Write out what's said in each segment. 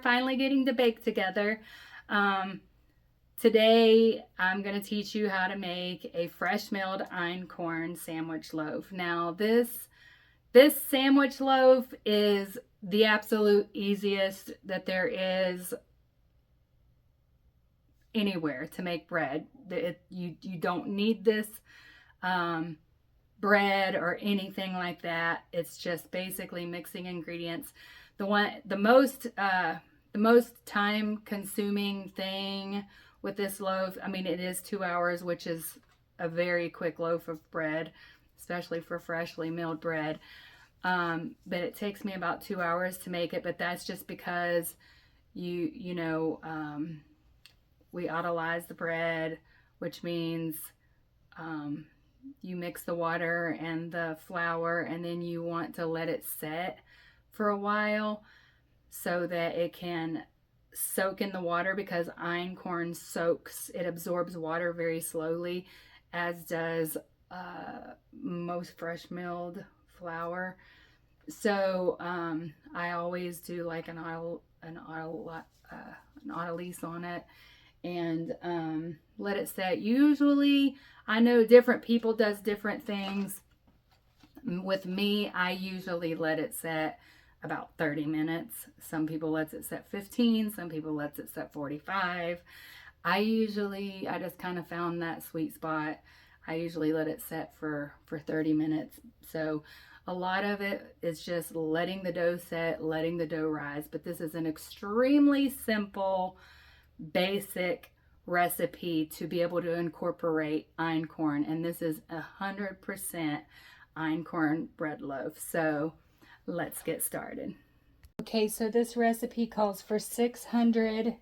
finally getting to bake together. Today I'm going to teach you how to make a fresh milled einkorn sandwich loaf. Now this sandwich loaf is the absolute easiest that there is anywhere to make bread. You don't need this bread or anything like that. It's just basically mixing ingredients. The most time consuming thing with this loaf, I mean, it is 2 hours, which is a very quick loaf of bread, especially for freshly milled bread. But it takes me about 2 hours to make it, but that's just because we autolyze the bread, which means you mix the water and the flour, and then you want to let it set for a while so that it can soak in the water, because einkorn it absorbs water very slowly, as does most fresh milled flour. So I always do like an autolyse on it and let it set. Usually, I know different people does different things. With me, I usually let it set about 30 minutes. Some people lets it set 15, some people lets it set 45. I just kind of found that sweet spot. I usually let it set for 30 minutes. So a lot of it is just letting the dough set, letting the dough rise. But this is an extremely simple, basic recipe to be able to incorporate einkorn. And this is 100% einkorn bread loaf. So let's get started. Okay, so this recipe calls for 600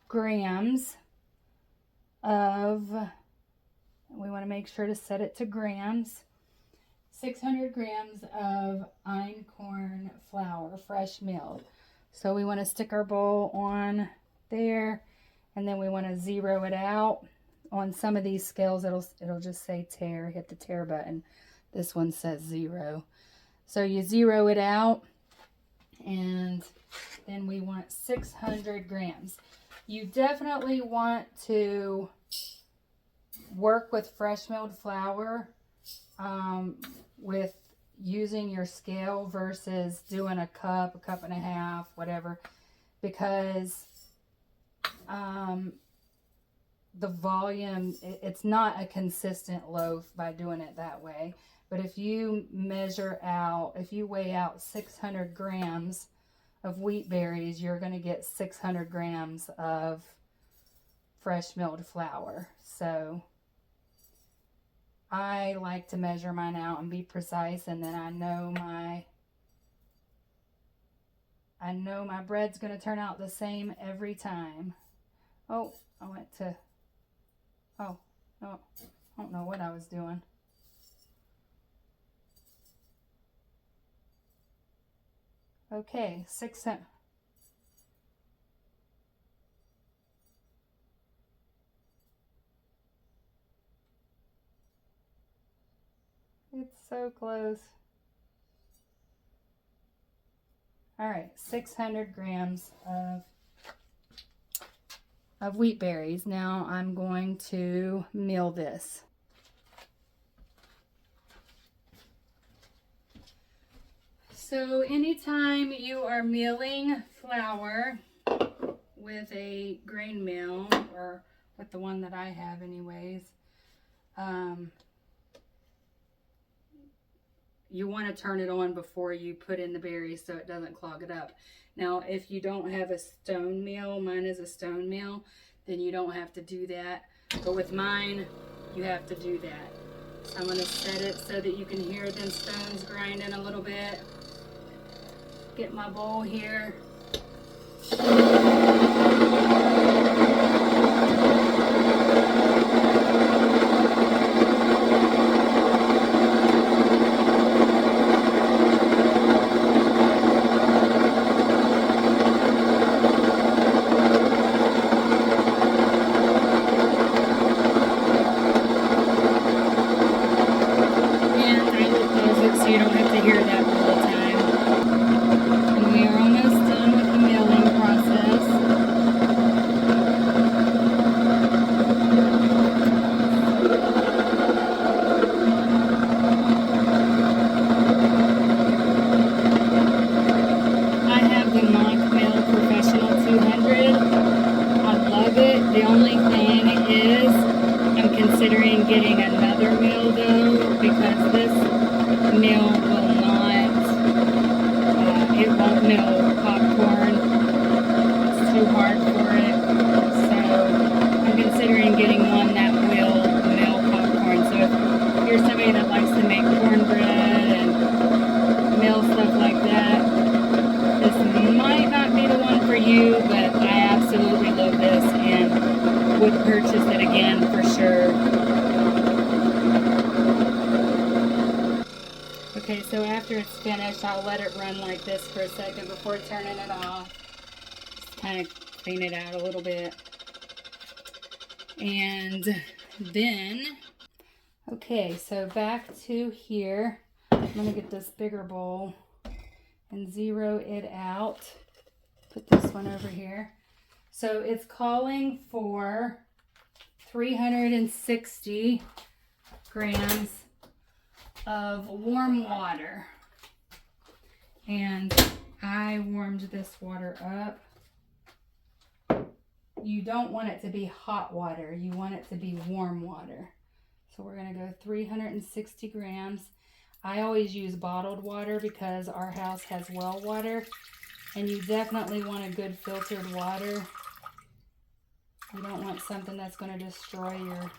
grams of, we want to make sure to set it to grams, 600 grams of einkorn flour, fresh milled. So we want to stick our bowl on there, and then we want to zero it out. On some of these scales, it'll just say tare, hit the tare button. This one says 0. So you zero it out, and then we want 600 grams. You definitely want to work with fresh milled flour with using your scale versus doing a cup and a half, whatever, because the volume, it's not a consistent loaf by doing it that way. But if you weigh out 600 grams of wheat berries, you're going to get 600 grams of fresh milled flour. So I like to measure mine out and be precise, and then I know my bread's going to turn out the same every time. Oh, no, I don't know what I was doing. Okay, 600. It's so close. All right, 600 grams of wheat berries. Now I'm going to mill this. So anytime you are milling flour with a grain mill, or with the one that I have anyways, you want to turn it on before you put in the berries so it doesn't clog it up. Now, if you don't have a stone mill, mine is a stone mill, then you don't have to do that. But with mine, you have to do that. So I'm going to set it so that you can hear them stones grinding a little bit. Get my bowl here. So you don't have to hear that all the time. And we are almost done with the milling process. because this meal will not, it won't mill popcorn. It's too hard for it. So I'm considering getting one that will mill popcorn. So if you're somebody that likes to make cornbread and mill stuff like that, this might not be the one for you, but I absolutely love this and would purchase it again for sure. Okay, so after it's finished, I'll let it run like this for a second before turning it off. Just kind of clean it out a little bit. And then, okay, so back to here. I'm going to get this bigger bowl and zero it out. Put this one over here. So it's calling for 360 grams of warm water. And I warmed this water up. You don't want it to be hot water. You want it to be warm water. So we're going to go 360 grams. I always use bottled water because our house has well water. And you definitely want a good filtered water. You don't want something that's going to destroy your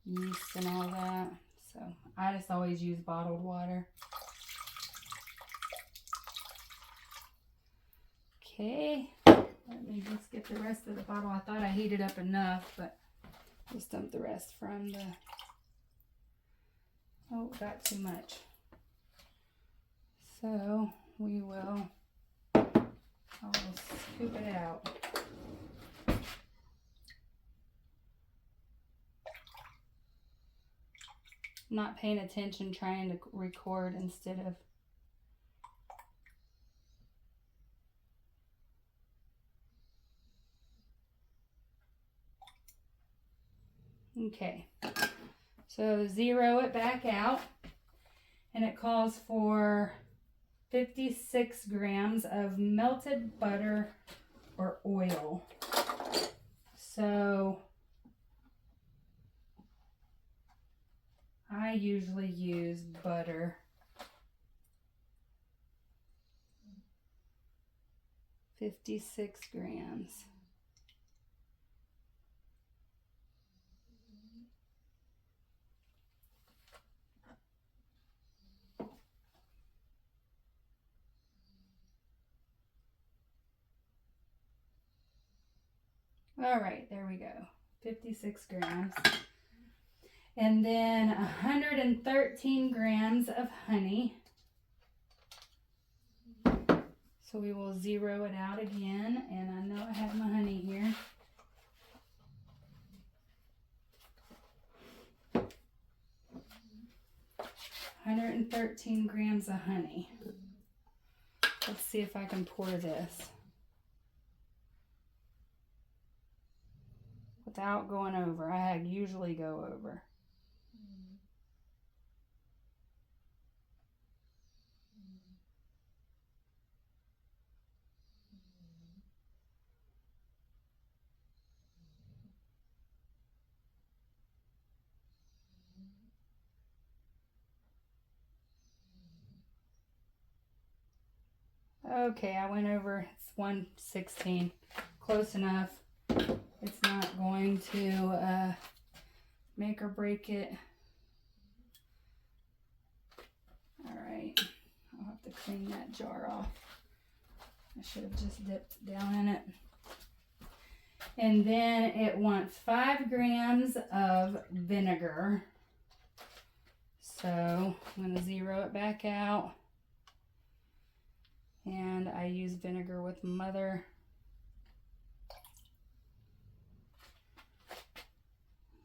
yeast and all that. So I just always use bottled water. Okay, let me just get the rest of the bottle. I thought I heated up enough, but just dump the rest from the, oh, got too much. So we will, I'll scoop it out. I'm not paying attention, trying to record instead of. Okay, so zero it back out, and it calls for 56 grams of melted butter or oil. So I usually use butter. 56 grams. All right, there we go. 56 grams. And then 113 grams of honey. So we will zero it out again. And I know I have my honey here. $113 grams of honey. Let's see if I can pour this without going over. I usually go over. Okay, I went over. It's 116. Close enough. It's not going to make or break it. All right, I'll have to clean that jar off. I should have just dipped down in it. And then it wants 5 grams of vinegar. So I'm going to zero it back out. And I use vinegar with Mother.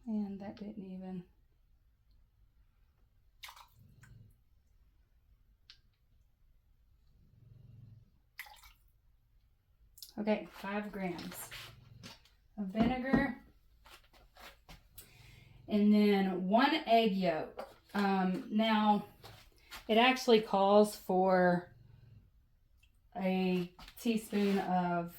And that didn't even. Okay, 5 grams of vinegar. And then 1 egg yolk. Now, it actually calls for a teaspoon of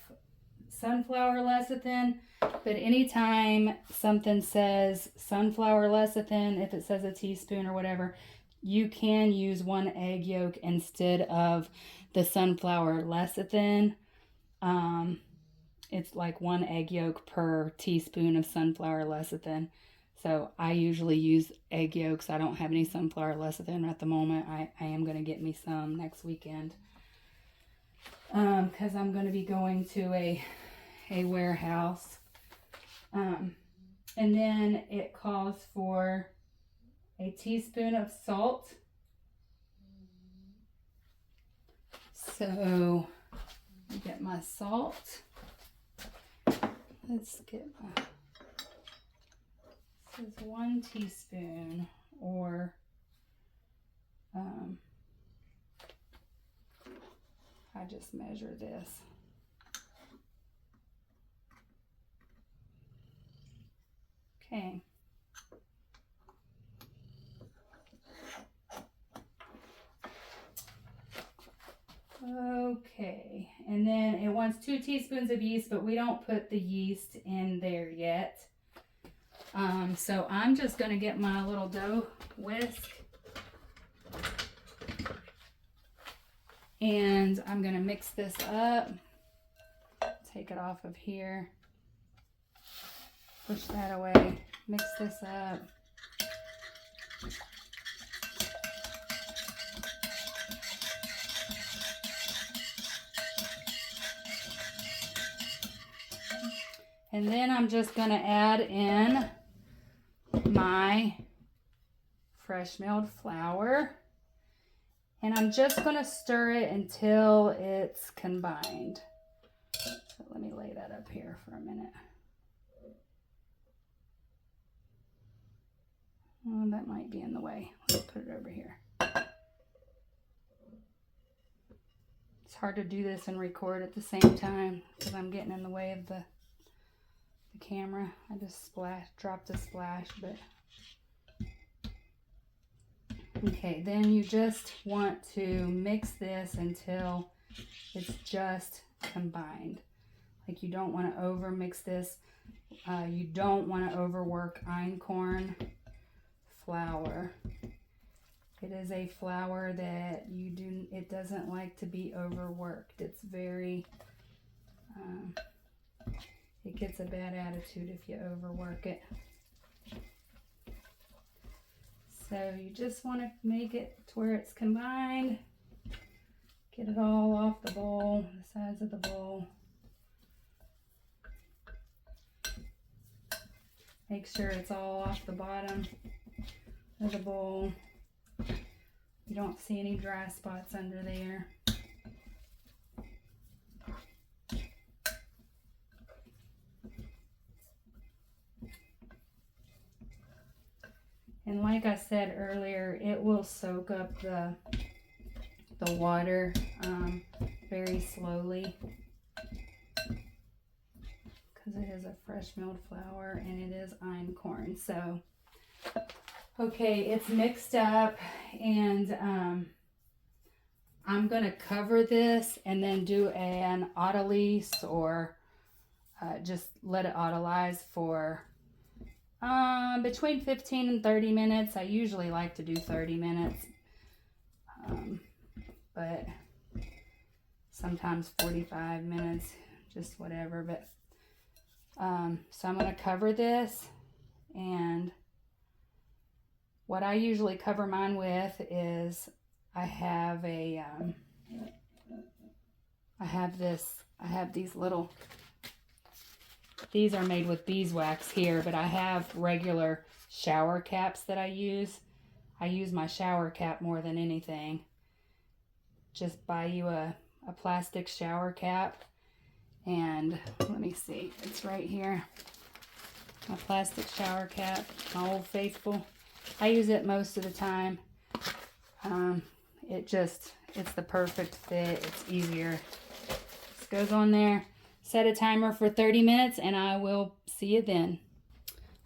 sunflower lecithin, but anytime something says sunflower lecithin, if it says a teaspoon or whatever, you can use 1 egg yolk instead of the sunflower lecithin. It's like 1 egg yolk per teaspoon of sunflower lecithin. So I usually use egg yolks. I don't have any sunflower lecithin at the moment. I am going to get me some next weekend. Because I'm going to be going to a warehouse. And then it calls for a teaspoon of salt. So get my salt. Let's get my, this is 1 teaspoon, or I just measure this. Okay. Okay, and then it wants 2 teaspoons of yeast, but we don't put the yeast in there yet. So I'm just going to get my little dough whisk, and I'm going to mix this up. Take it off of here. Push that away. Mix this up. And then I'm just going to add in my fresh milled flour. And I'm just going to stir it until it's combined. So let me lay that up here for a minute. Oh, that might be in the way. Let's put it over here. It's hard to do this and record at the same time because I'm getting in the way of the camera. I just dropped a splash, but okay, then you just want to mix this until it's just combined. Like, you don't want to over mix this. You don't want to overwork Einkorn flour. It is a flour that it doesn't like to be overworked. It's very it gets a bad attitude if you overwork it. So you just want to make it to where it's combined. Get it all off the bowl, the sides of the bowl. Make sure it's all off the bottom of the bowl. You don't see any dry spots under there. And like I said earlier, it will soak up the water very slowly because it is a fresh milled flour and it is Einkorn. So, okay, it's mixed up, and I'm going to cover this and then do an autolyse, or just let it autolyze for between 15 and 30 minutes. I usually like to do 30 minutes, but sometimes 45 minutes, just whatever. But so I'm going to cover this, and what I usually cover mine with is I have these little, these are made with beeswax here, but I have regular shower caps that I use. I use my shower cap more than anything. Just buy you a plastic shower cap, and let me see, it's right here. My plastic shower cap, my Old Faithful. I use it most of the time. It's the perfect fit. It's easier. Just goes on there. Set a timer for 30 minutes and I will see you then.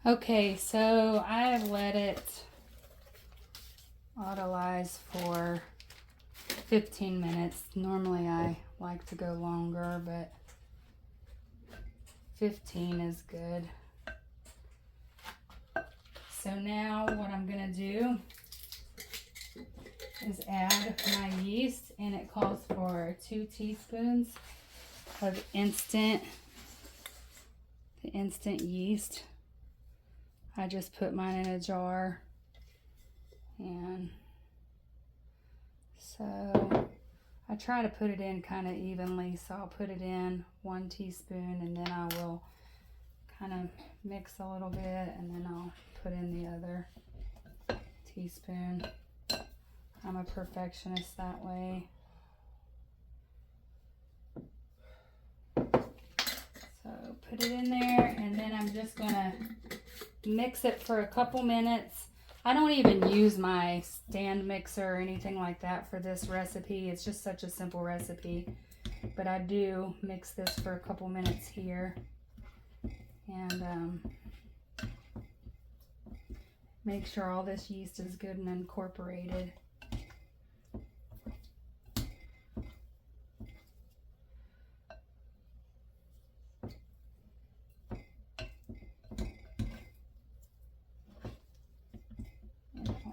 Okay, so I have let it autolyze for 15 minutes. Normally I like to go longer, but 15 is good. So now what I'm gonna do is add my yeast, and it calls for 2 teaspoons of the instant yeast. I just put mine in a jar, and so I try to put it in kind of evenly, so I'll put it in 1 teaspoon, and then I will kind of mix a little bit, and then I'll put in the other teaspoon. I'm a perfectionist that way. So put it in there, and then I'm just gonna mix it for a couple minutes. I don't even use my stand mixer or anything like that for this recipe. It's just such a simple recipe. But I do mix this for a couple minutes here. And make sure all this yeast is good and incorporated.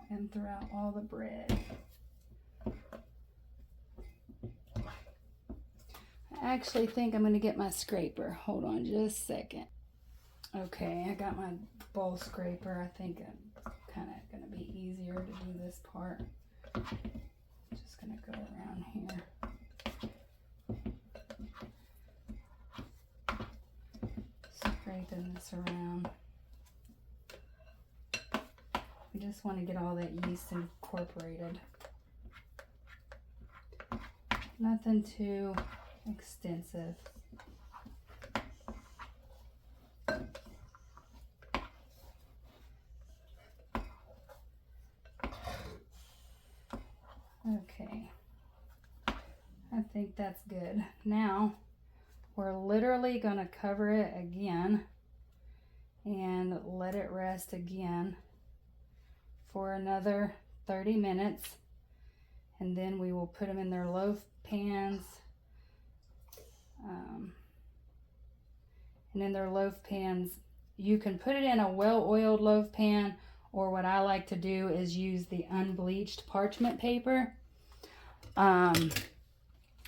And throughout all the bread. I actually think I'm going to get my scraper. Hold on just a second. Okay, I got my bowl scraper. I think it's kind of going to be easier to do this part. Just going to go around here. Scraping this around. We just want to get all that yeast incorporated. Nothing too extensive. Okay, I think that's good. Now we're literally going to cover it again and let it rest again for another 30 minutes, and then we will put them in their loaf pans. And in their loaf pans, you can put it in a well-oiled loaf pan, or what I like to do is use the unbleached parchment paper and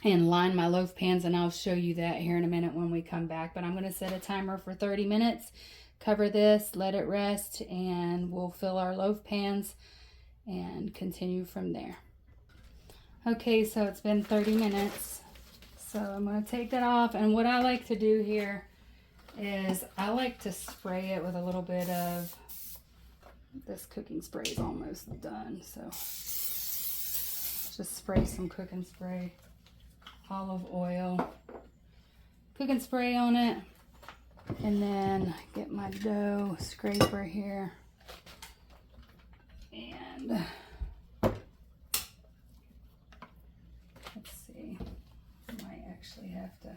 line my loaf pans, and I'll show you that here in a minute when we come back. But I'm going to set a timer for 30 minutes, cover this, let it rest, and we'll fill our loaf pans and continue from there. Okay, so it's been 30 minutes. So I'm going to take that off, and what I like to do here is I like to spray it with a little bit of, this cooking spray is almost done, so just spray some cooking spray, olive oil, cooking spray on it, and then get my dough scraper here, and let's see, I might actually have to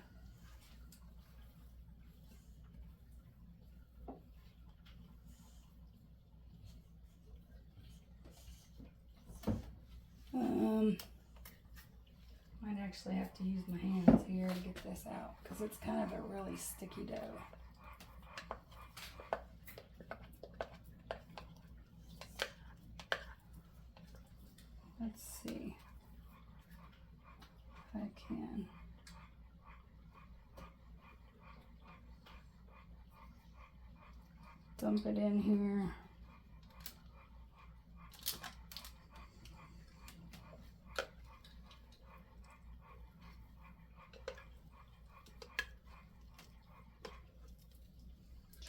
might actually have to use my hands here to get this out, because it's kind of a really sticky dough. Let's see if I can. Dump it in here.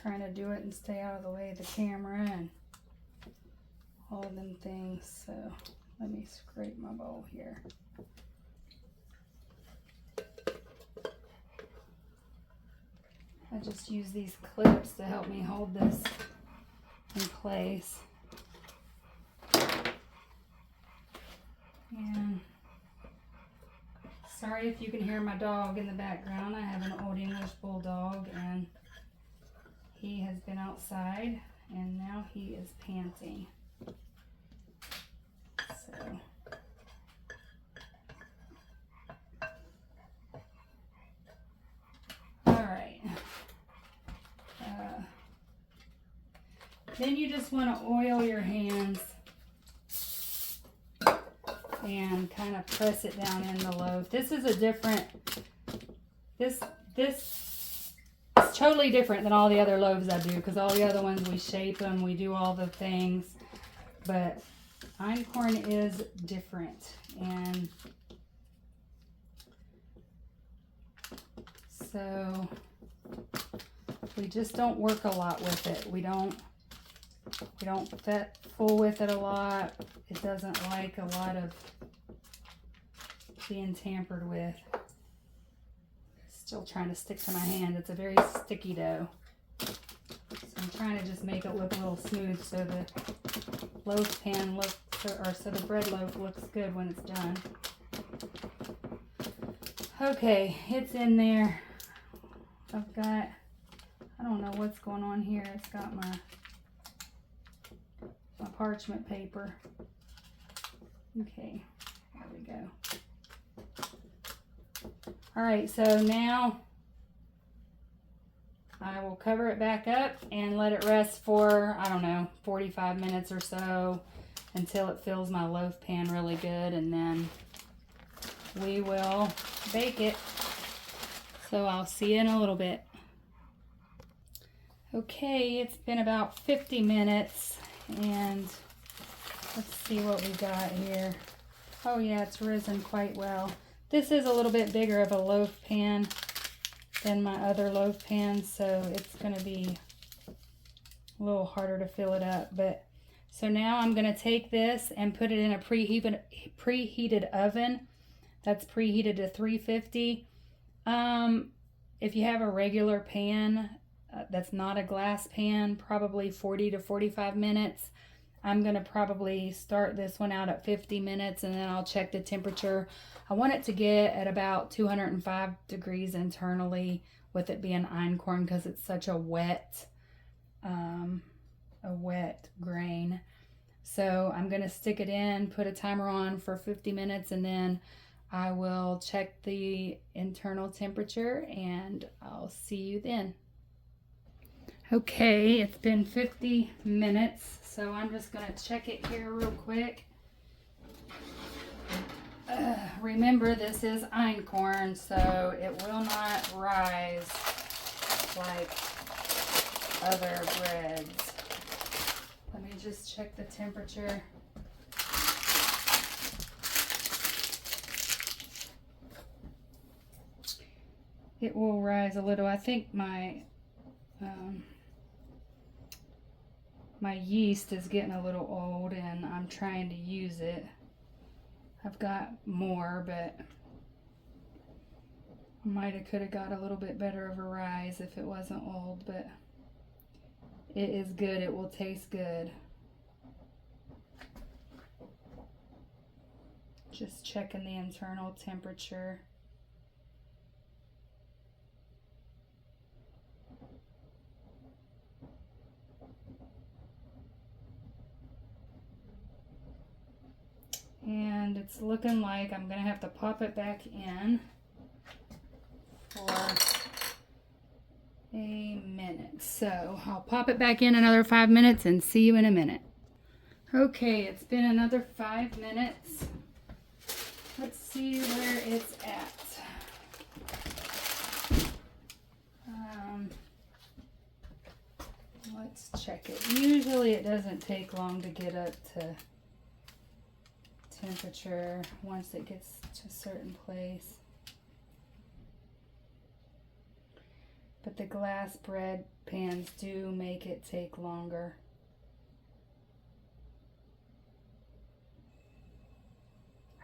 Trying to do it and stay out of the way of the camera and all of them things. So let me scrape my bowl here. I just use these clips to help me hold this in place. And sorry if you can hear my dog in the background. I have an old English bulldog, and he has been outside and now he is panting. So all right, Then you just want to oil your hands and kind of press it down in the loaf. This is a different, this is totally different than all the other loaves I do, because all the other ones we shape them, we do all the things, but Einkorn is different. And so we just don't work a lot with it. We don't fool with it a lot. It doesn't like a lot of being tampered with. Still trying to stick to my hand. It's a very sticky dough. So I'm trying to just make it look a little smooth so the loaf pan looks, or so the bread loaf looks good when it's done. Okay, it's in there. I've got, I don't know what's going on here. It's got my parchment paper. Okay, there we go. All right, so now I will cover it back up and let it rest for, I don't know, 45 minutes or so until it fills my loaf pan really good, and then we will bake it. So I'll see you in a little bit. Okay, it's been about 50 minutes, and let's see what we got here. Oh yeah, it's risen quite well. This is a little bit bigger of a loaf pan than my other loaf pans, so it's going to be a little harder to fill it up. But so now I'm going to take this and put it in a preheated oven. That's preheated to 350. If you have a regular pan that's not a glass pan, probably 40 to 45 minutes. I'm going to probably start this one out at 50 minutes, and then I'll check the temperature. I want it to get at about 205 degrees internally, with it being einkorn, because it's such a wet grain. So I'm going to stick it in, put a timer on for 50 minutes, and then I will check the internal temperature, and I'll see you then. Okay, it's been 50 minutes, so I'm just going to check it here real quick. Remember, this is einkorn, so it will not rise like other breads. Let me just check the temperature. It will rise a little. I think my yeast is getting a little old, and I'm trying to use it. I've got more, but could have got a little bit better of a rise if it wasn't old, but it is good. It will taste good. Just checking the internal temperature. And it's looking like I'm going to have to pop it back in for a minute. So I'll pop it back in another 5 minutes and see you in a minute. Okay, it's been another 5 minutes. Let's see where it's at. Let's check it. Usually it doesn't take long to get up to temperature once it gets to a certain place. But the glass bread pans do make it take longer.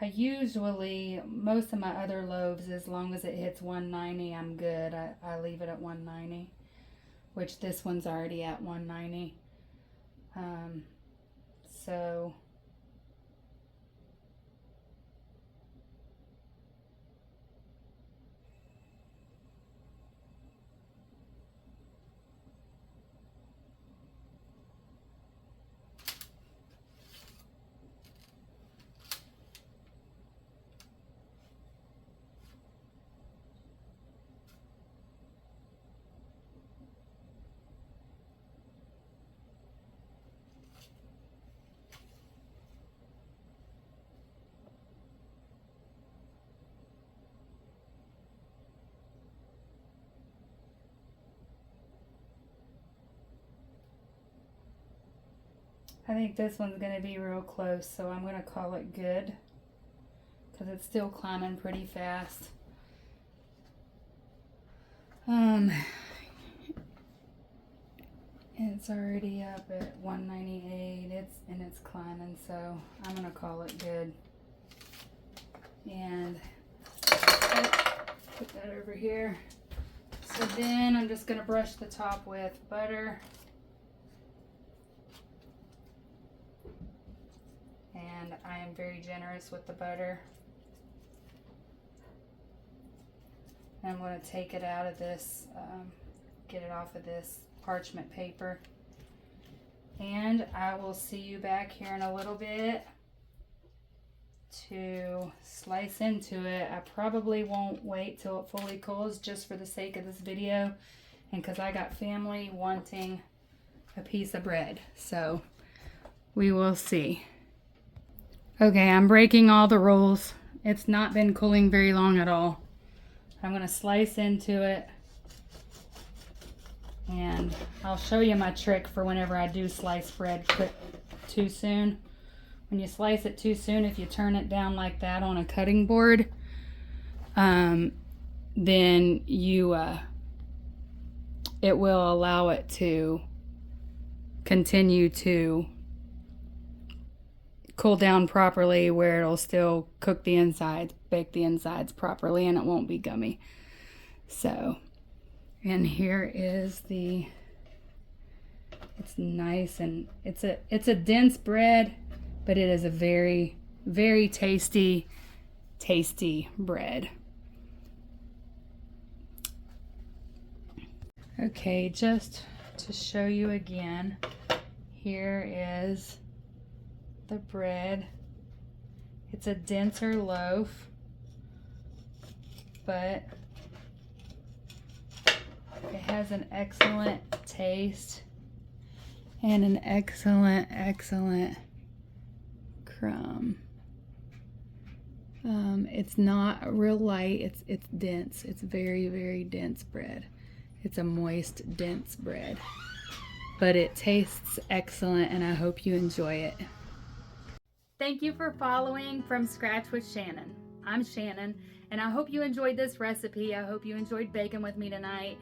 I usually, most of my other loaves, as long as it hits 190, I'm good. I leave it at 190, which this one's already at 190. So I think this one's going to be real close, so I'm going to call it good because it's still climbing pretty fast. It's already up at 198. It's climbing, so I'm going to call it good. And put that over here. So then I'm just going to brush the top with butter. And I am very generous with the butter. And I'm going to take it out of this, get it off of this parchment paper. And I will see you back here in a little bit to slice into it. I probably won't wait till it fully cools just for the sake of this video and because I got family wanting a piece of bread. So we will see. Okay, I'm breaking all the rules. It's not been cooling very long at all. I'm going to slice into it, and I'll show you my trick for whenever I do slice bread too soon. When you slice it too soon, if you turn it down like that on a cutting board, then it will allow it to continue to cool down properly where it'll still cook the insides, bake the insides properly, and it won't be gummy. So, and here is it's nice, and it's a dense bread, but it is a very, very tasty bread. Okay, just to show you again, here is the bread. It's a denser loaf, but it has an excellent taste and an excellent crumb. It's not real light, it's dense. It's very, very dense bread. It's a moist, dense bread, but it tastes excellent, and I hope you enjoy it. Thank you for following From Scratch with Shannon. I'm Shannon, and I hope you enjoyed this recipe. I hope you enjoyed baking with me tonight.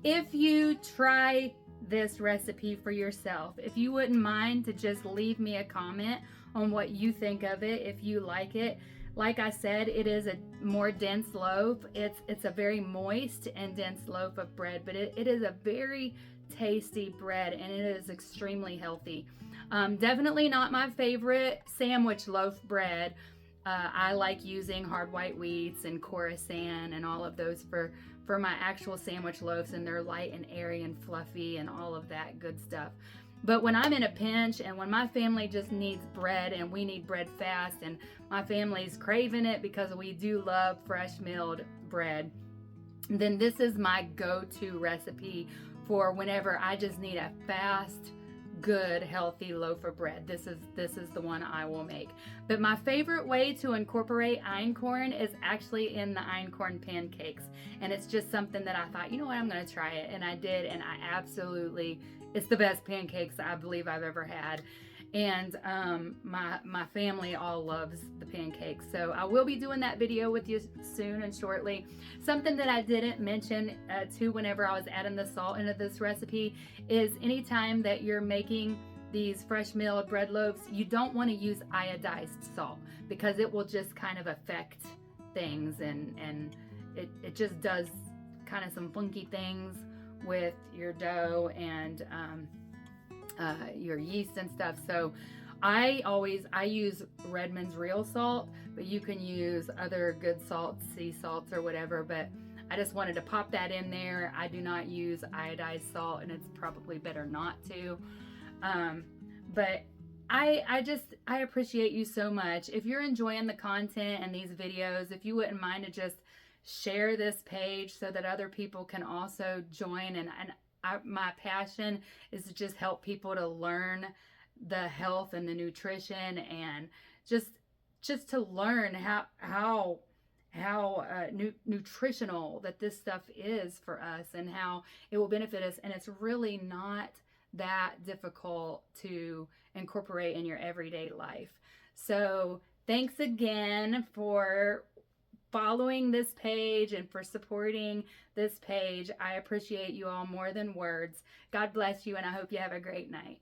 If you try this recipe for yourself, if you wouldn't mind to just leave me a comment on what you think of it, if you like it. Like I said, it is a more dense loaf. It's a very moist and dense loaf of bread, but it is a very tasty bread, and it is extremely healthy. Definitely not my favorite sandwich loaf bread. I like using hard white wheats and Khorasan and all of those for my actual sandwich loaves, and they're light and airy and fluffy and all of that good stuff. But when I'm in a pinch and when my family just needs bread and we need bread fast and my family's craving it because we do love fresh milled bread, then this is my go-to recipe for whenever I just need a fast, good, healthy loaf of bread. This is the one I will make. But my favorite way to incorporate einkorn is actually in the einkorn pancakes. And it's just something that I thought, you know what, I'm going to try it. And I did, and I absolutely, it's the best pancakes I believe I've ever had. And my family all loves the pancakes. So I will be doing that video with you soon and shortly. Something that I didn't mention too whenever I was adding the salt into this recipe is anytime that you're making these fresh milled bread loaves, you don't want to use iodized salt because it will just kind of affect things, and it just does kind of some funky things with your dough and your yeast and stuff. So I use Redmond's real salt, but you can use other good salts, sea salts or whatever, but I just wanted to pop that in there. I do not use iodized salt, and it's probably better not to. But I appreciate you so much. If you're enjoying the content and these videos, if you wouldn't mind to just share this page so that other people can also join, and my passion is to just help people to learn the health and the nutrition, and just to learn how nutritional that this stuff is for us and how it will benefit us. And it's really not that difficult to incorporate in your everyday life. So thanks again for following this page and for supporting this page. I appreciate you all more than words. God bless you, and I hope you have a great night.